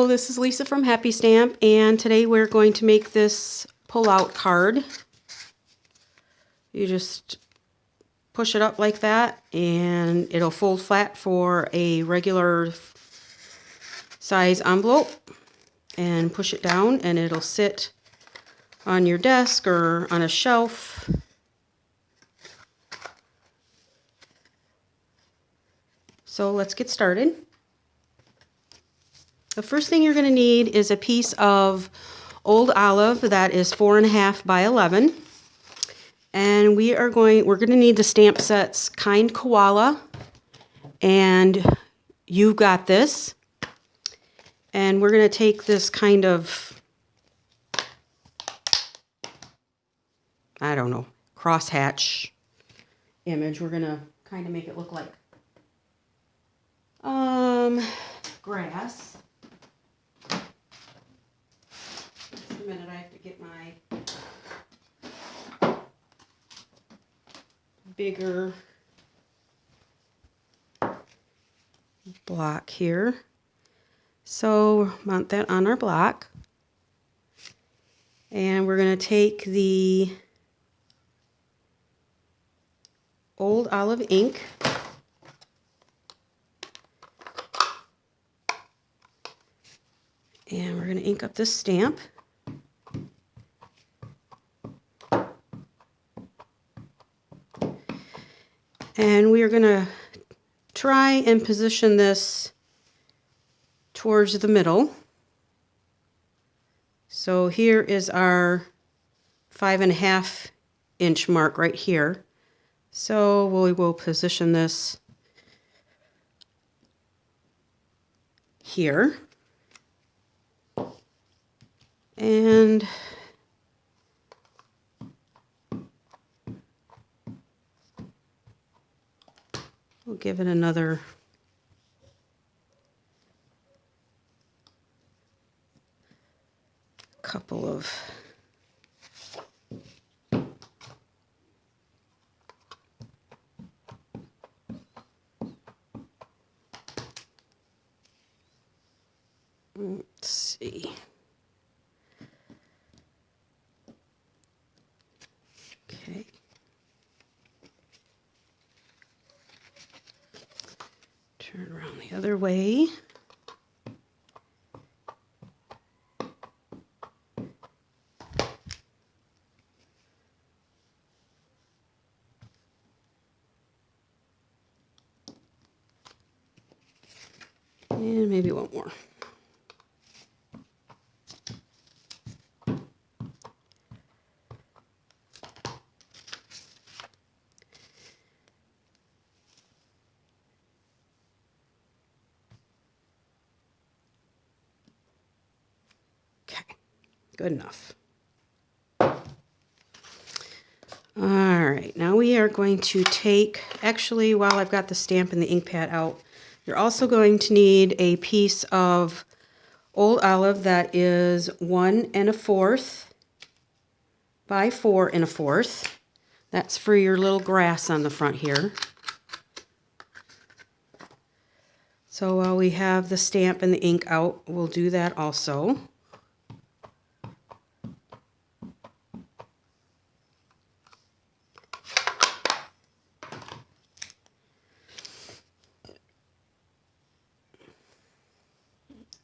Hello, this is Lisa from Happy Stamp, and today we're going to make this pull-out card. You just push it up like that, and it'll fold flat for a regular size envelope, and push it down, and it'll sit on your desk or on a shelf. So let's get started. The first thing you're going to need is a piece of old olive that is 4.5 by 11, and we're going to need the stamp sets Kind Koala and You've Got This, and we're going to take this kind of, I don't know, crosshatch image. We're going to kind of make it look like grass. Just a minute, I have to get my bigger block here. So mount that on our block. And we're going to take the old olive ink. And we're going to ink up this stamp. And we are going to try and position this towards the middle. So here is our 5.5 inch mark right here. So we will position this here. And we'll give it another couple of let's see. Okay. Turn around the other way. And maybe one more. Good enough. All right, now we are going to take, actually, while I've got the stamp and the ink pad out, you're also going to need a piece of old olive that is 1 1/4 by 4 1/4. That's for your little grass on the front here. So while we have the stamp and the ink out, we'll do that also.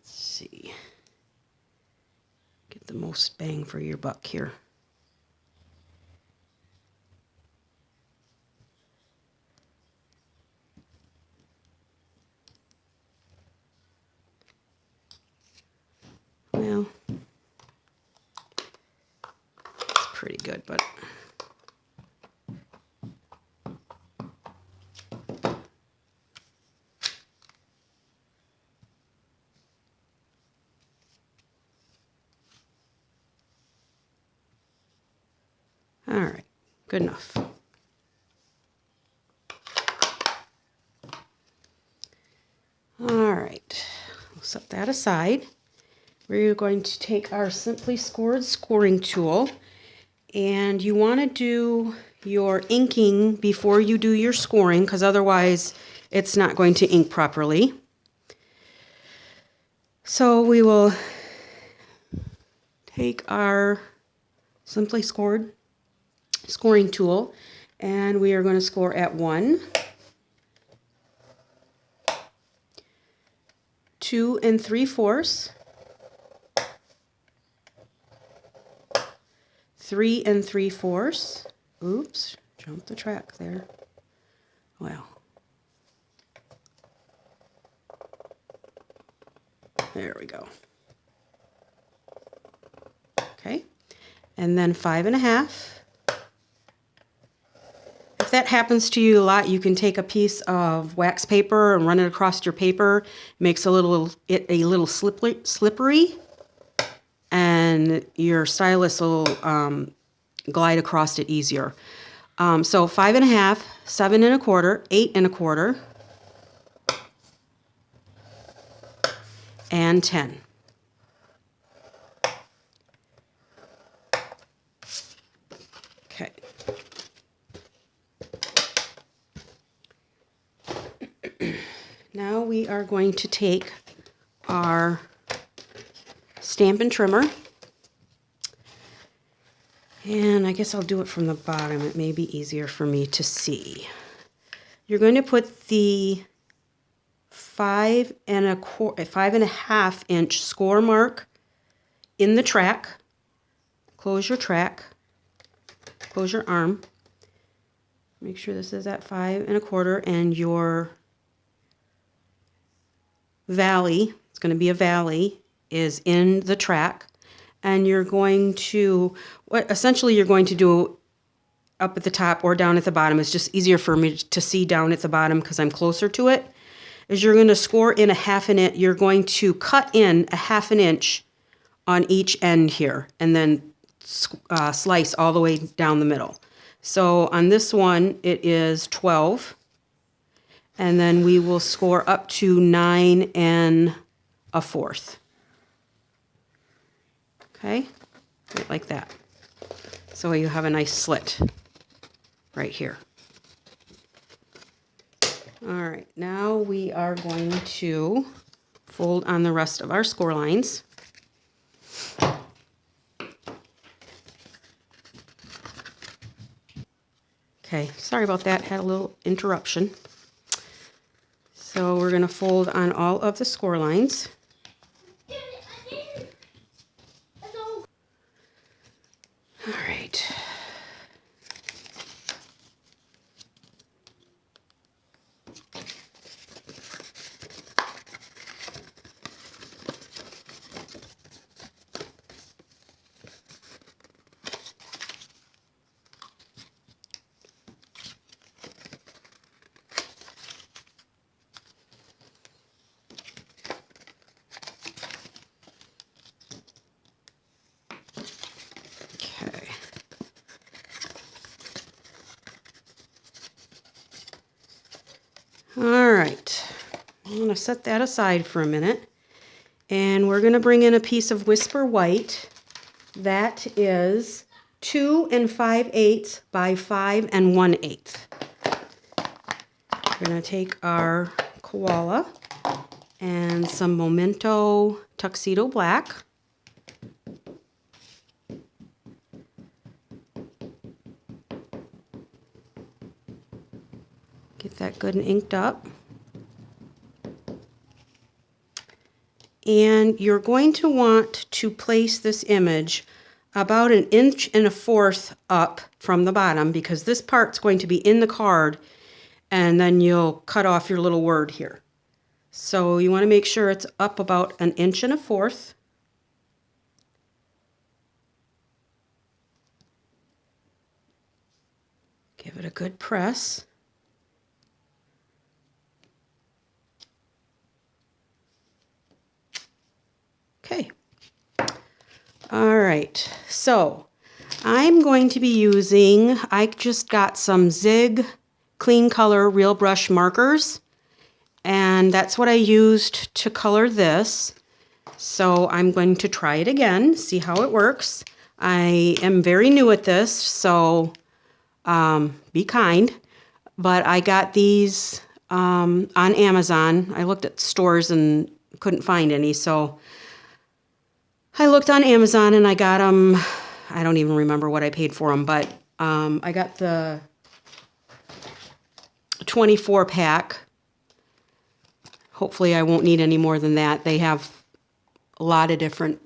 See, get the most bang for your buck here. Well, it's pretty good, but all right, good enough. All right, we'll set that aside. We're going to take our Simply Scored scoring tool, and you want to do your inking before you do your scoring, because otherwise it's not going to ink properly. So we will take our Simply Scored scoring tool, and we are going to score at 1, 2 3/4, 3 3/4. Oops, jumped the track there. Well, there we go. Okay, and then 5 1/2. If that happens to you a lot, you can take a piece of wax paper and run it across your paper. It makes it a little slippery, and your stylus will glide across it easier. So 5 1/2, 7 1/4, 8 1/4, and 10. Okay. Now we are going to take our Stampin' Trimmer, and I guess I'll do it from the bottom. It may be easier for me to see. You're going to put the 5 1/2 inch score mark in the track. Close your track. Close your arm. Make sure this is at 5 1/4, and your valley, it's going to be a valley, is in the track. And you're going to, what essentially you're going to do up at the top or down at the bottom, it's just easier for me to see down at the bottom because I'm closer to it, is you're going to score in a 1/2 inch. You're going to cut in a 1/2 inch on each end here, and then slice all the way down the middle. So on this one, it is 12. And then we will score up to 9 1/4. Okay, right like that. So you have a nice slit right here. All right, now we are going to fold on the rest of our score lines. Okay, sorry about that, had a little interruption. So we're going to fold on all of the score lines. All right. All right, I'm going to set that aside for a minute, and we're going to bring in a piece of Whisper White that is 2 5/8 by 5 1/8. We're going to take our Koala and some Memento Tuxedo Black. Get that good and inked up. And you're going to want to place this image about 1 1/4 up from the bottom, because this part's going to be in the card, and then you'll cut off your little word here. So you want to make sure it's up about 1 1/4. Give it a good press. Okay. All right, so I'm going to be using, I just got some Zig Clean Color Real Brush markers, and that's what I used to color this. So I'm going to try it again, see how it works. I am very new at this, so be kind. But I got these on Amazon. I looked at stores and couldn't find any, so I looked on Amazon and I got them. I don't even remember what I paid for them, but I got the 24 pack. Hopefully I won't need any more than that. They have a lot of different,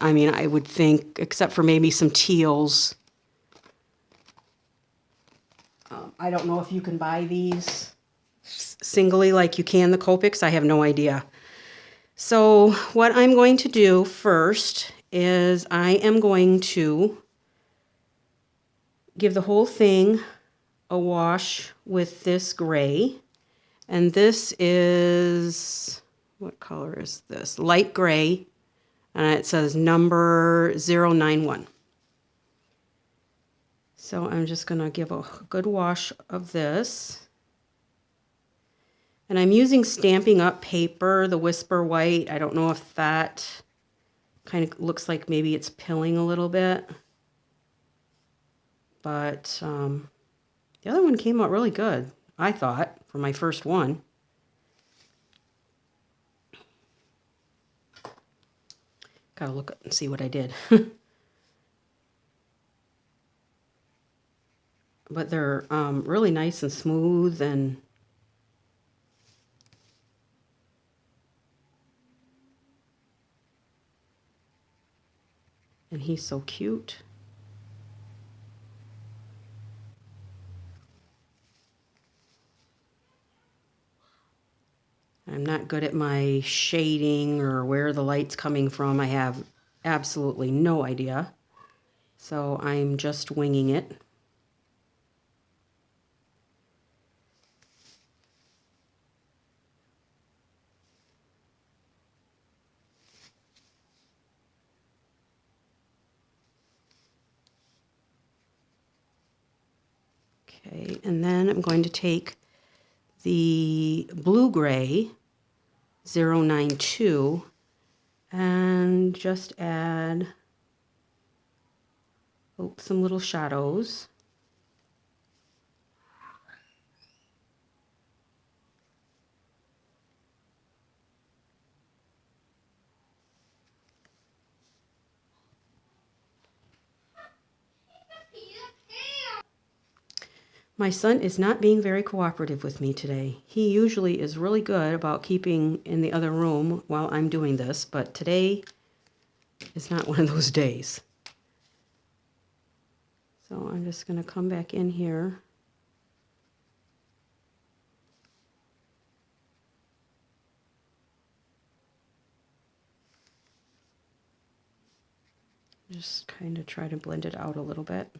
I mean, I would think, except for maybe some teals. I don't know if you can buy these singly like you can the Copics. I have no idea. So what I'm going to do first is I am going to give the whole thing a wash with this gray. And this is, what color is this? Light gray. And it says number 091. So I'm just going to give a good wash of this. And I'm using Stampin' Up paper, the Whisper White. I don't know if that kind of looks like maybe it's pilling a little bit. But the other one came out really good, I thought, for my first one. Gotta look up and see what I did. But they're really nice and smooth, and he's so cute. I'm not good at my shading or where the light's coming from. I have absolutely no idea. So I'm just winging it. Okay, and then I'm going to take the blue gray 092 and just add some little shadows. My son is not being very cooperative with me today. He usually is really good about keeping in the other room while I'm doing this, but today is not one of those days. So I'm just going to come back in here. Just kind of try to blend it out a little bit.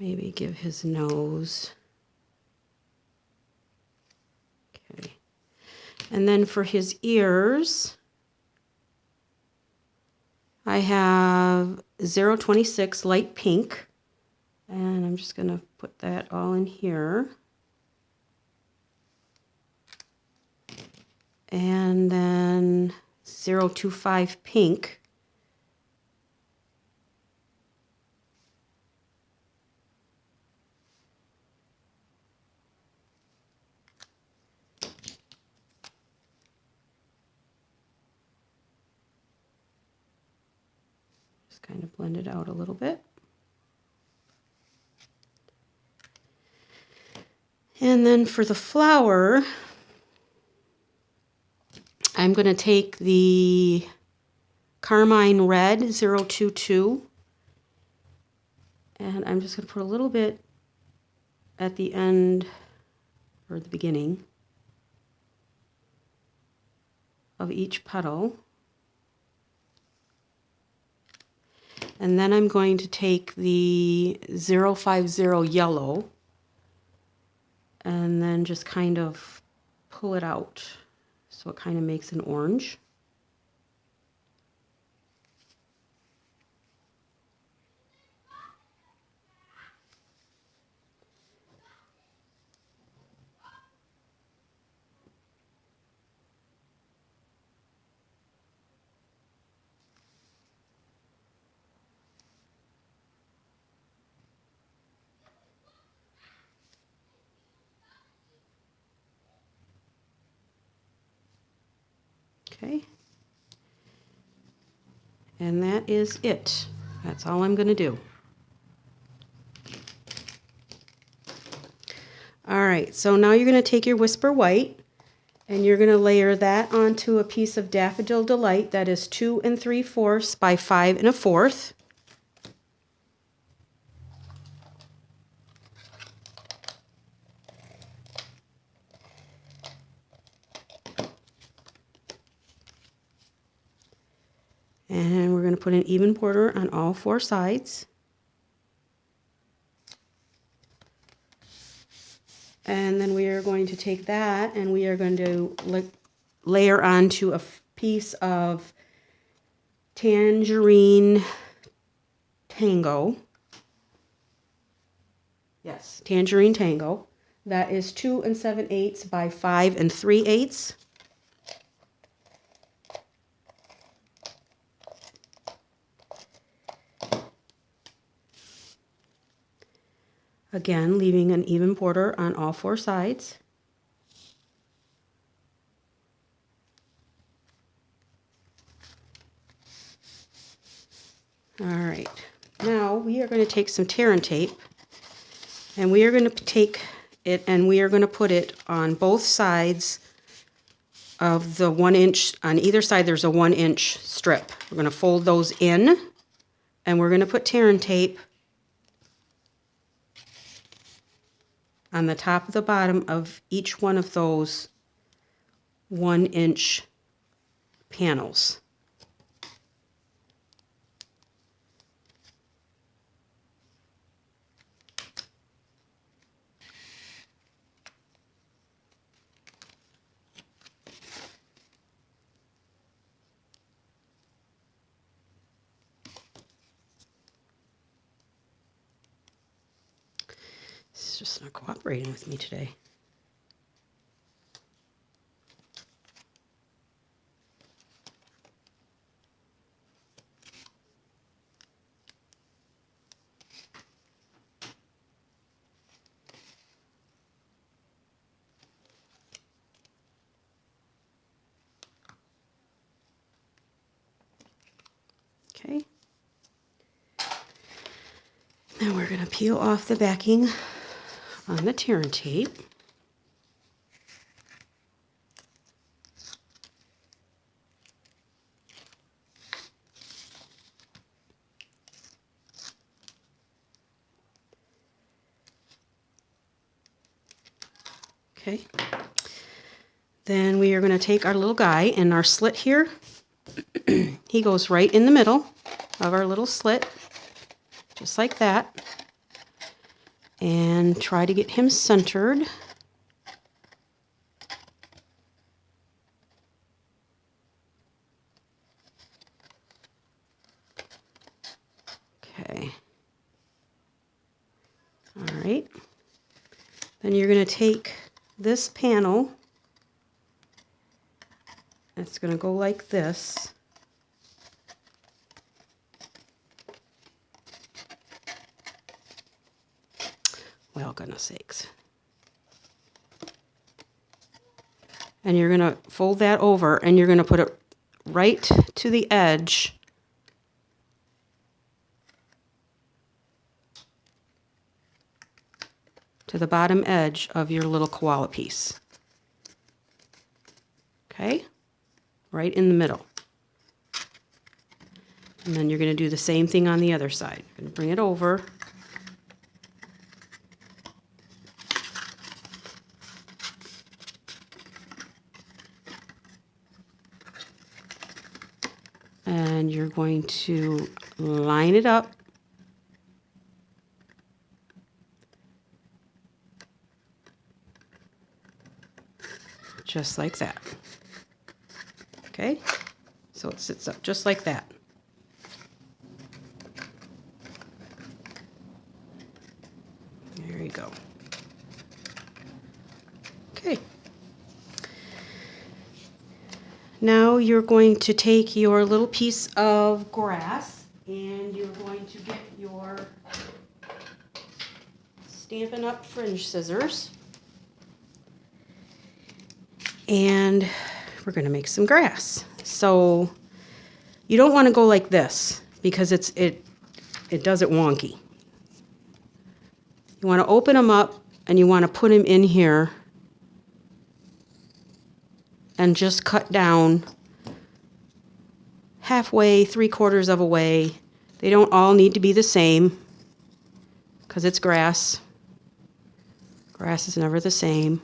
Maybe give his nose. Okay. And then for his ears, I have 026 light pink. And I'm just going to put that all in here. And then 025 pink. Kind of blend it out a little bit. And then for the flower, I'm going to take the Carmine Red 022, and I'm just going to put a little bit at the end, or the beginning, of each petal. And then I'm going to take the 050 yellow and then just kind of pull it out so it kind of makes an orange. Okay. And that is it. That's all I'm going to do. All right, so now you're going to take your Whisper White and you're going to layer that onto a piece of Daffodil Delight that is 2 3/4 by 5 1/4. And we're going to put an even border on all 4 sides. And then we are going to take that and we are going to layer onto a piece of Tangerine Tango. Yes, Tangerine Tango. That is 2 7/8 by 5 3/8. Again, leaving an even border on all 4 sides. All right, now we are going to take some tear and tape, and we are going to take it and we are going to put it on both sides of the 1 inch. On either side there's a 1 inch strip. We're going to fold those in, and we're going to put tear and tape on the top of the bottom of each one of those 1 inch panels. It's just not cooperating with me today. Okay. Now we're going to peel off the backing on the tear and tape. Okay. Then we are going to take our little guy and our slit here. He goes right in the middle of our little slit, just like that. And try to get him centered. Okay. All right. Then you're going to take this panel. It's going to go like this. Well, goodness sakes. And you're going to fold that over and you're going to put it right to the edge to the bottom edge of your little koala piece. Okay? Right in the middle. And then you're going to do the same thing on the other side. You're going to bring it over. And you're going to line it up. Just like that. Okay? So it sits up just like that. There you go. Okay. Now you're going to take your little piece of grass and you're going to get your Stampin' Up! Fringe scissors. And we're going to make some grass. So you don't want to go like this because it does it wonky. You want to open them up and you want to put them in here and just cut down halfway, 3/4 of a way. They don't all need to be the same because it's grass. Grass is never the same.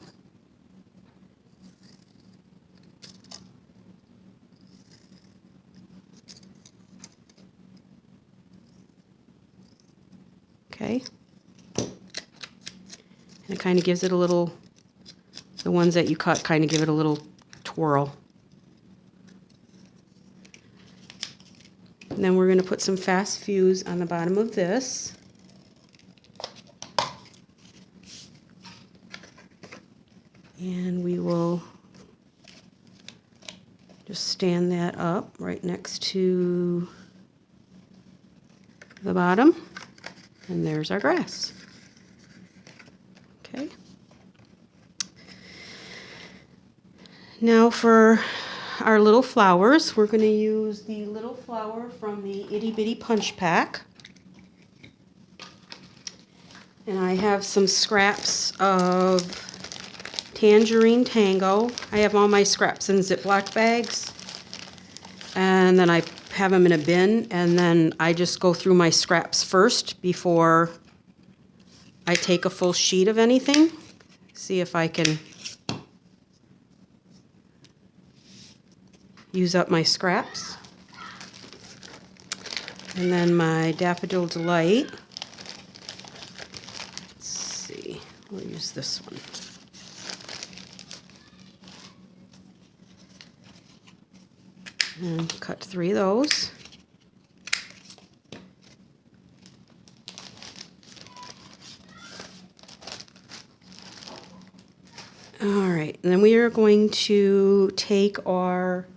Okay. And it kind of gives it a little, the ones that you cut kind of give it a little twirl. And then we're going to put some fast fuse on the bottom of this. And we will just stand that up right next to the bottom. And there's our grass. Okay. Now for our little flowers, we're going to use the little flower from the Itty Bitty Punch Pack. And I have some scraps of Tangerine Tango. I have all my scraps in Ziploc bags. And then I have them in a bin, and then I just go through my scraps first before I take a full sheet of anything. See if I can use up my scraps. And then my Daffodil Delight. Let's see, we'll use this one. And cut 3 of those. All right, and then we are going to take our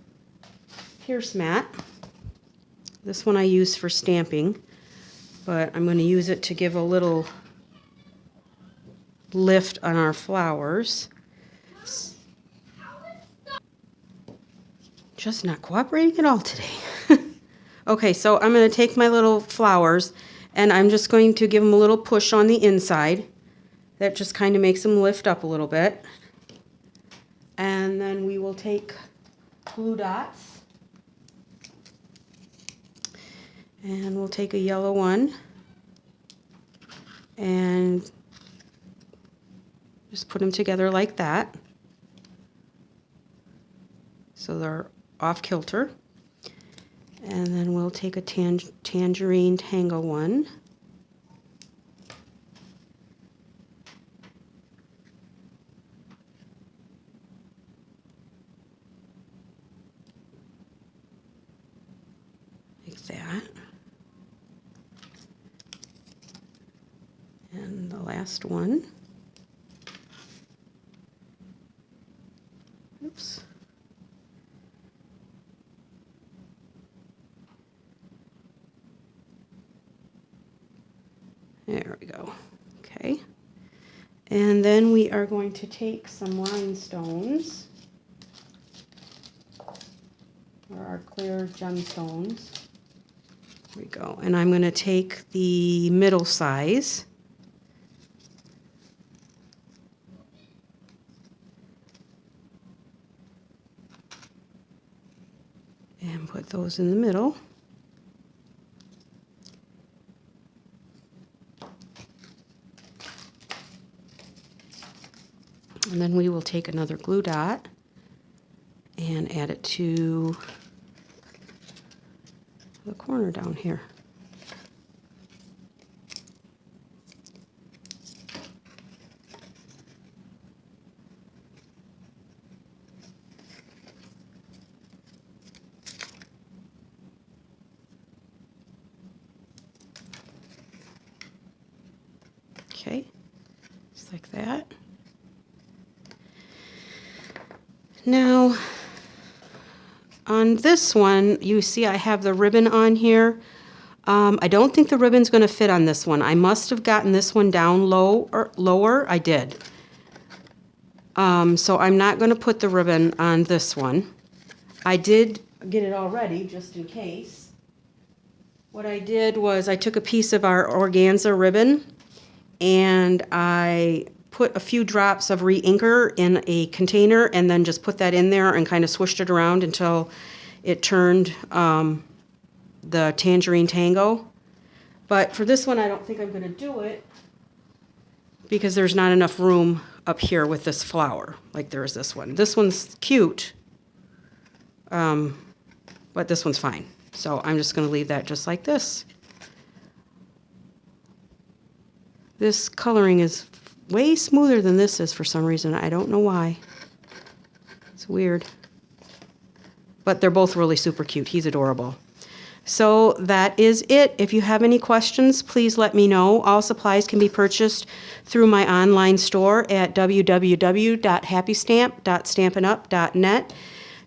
Pierce mat. This one I use for stamping, but I'm going to use it to give a little lift on our flowers. Just not cooperating at all today. Okay, so I'm going to take my little flowers and I'm just going to give them a little push on the inside. That just kind of makes them lift up a little bit. And then we will take glue dots. And we'll take a yellow one and just put them together like that. So they're off kilter. And then we'll take a Tangerine Tango one. Like that. And the last one. Oops. There we go. Okay. And then we are going to take some rhinestones, or our clear gemstones. There we go. And I'm going to take the middle size. And put those in the middle. And then we will take another glue dot and add it to the corner down here. Okay, just like that. Now, on this one, you see I have the ribbon on here. I don't think the ribbon's going to fit on this one. I must have gotten this one down low or lower. I did. So I'm not going to put the ribbon on this one. I did get it all ready just in case. What I did was I took a piece of our organza ribbon and I put a few drops of re-inker in a container and then just put that in there and kind of swished it around until it turned the Tangerine Tango. But for this one, I don't think I'm going to do it because there's not enough room up here with this flower like there is this one. This one's cute, but this one's fine. So I'm just going to leave that just like this. This coloring is way smoother than this is for some reason. I don't know why. It's weird. But they're both really super cute. He's adorable. So that is it. If you have any questions, please let me know. All supplies can be purchased through my online store at www.happystamp.stampinup.net.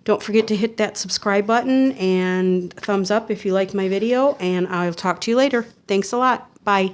Don't forget to hit that subscribe button and thumbs up if you liked my video, and I'll talk to you later. Thanks a lot. Bye.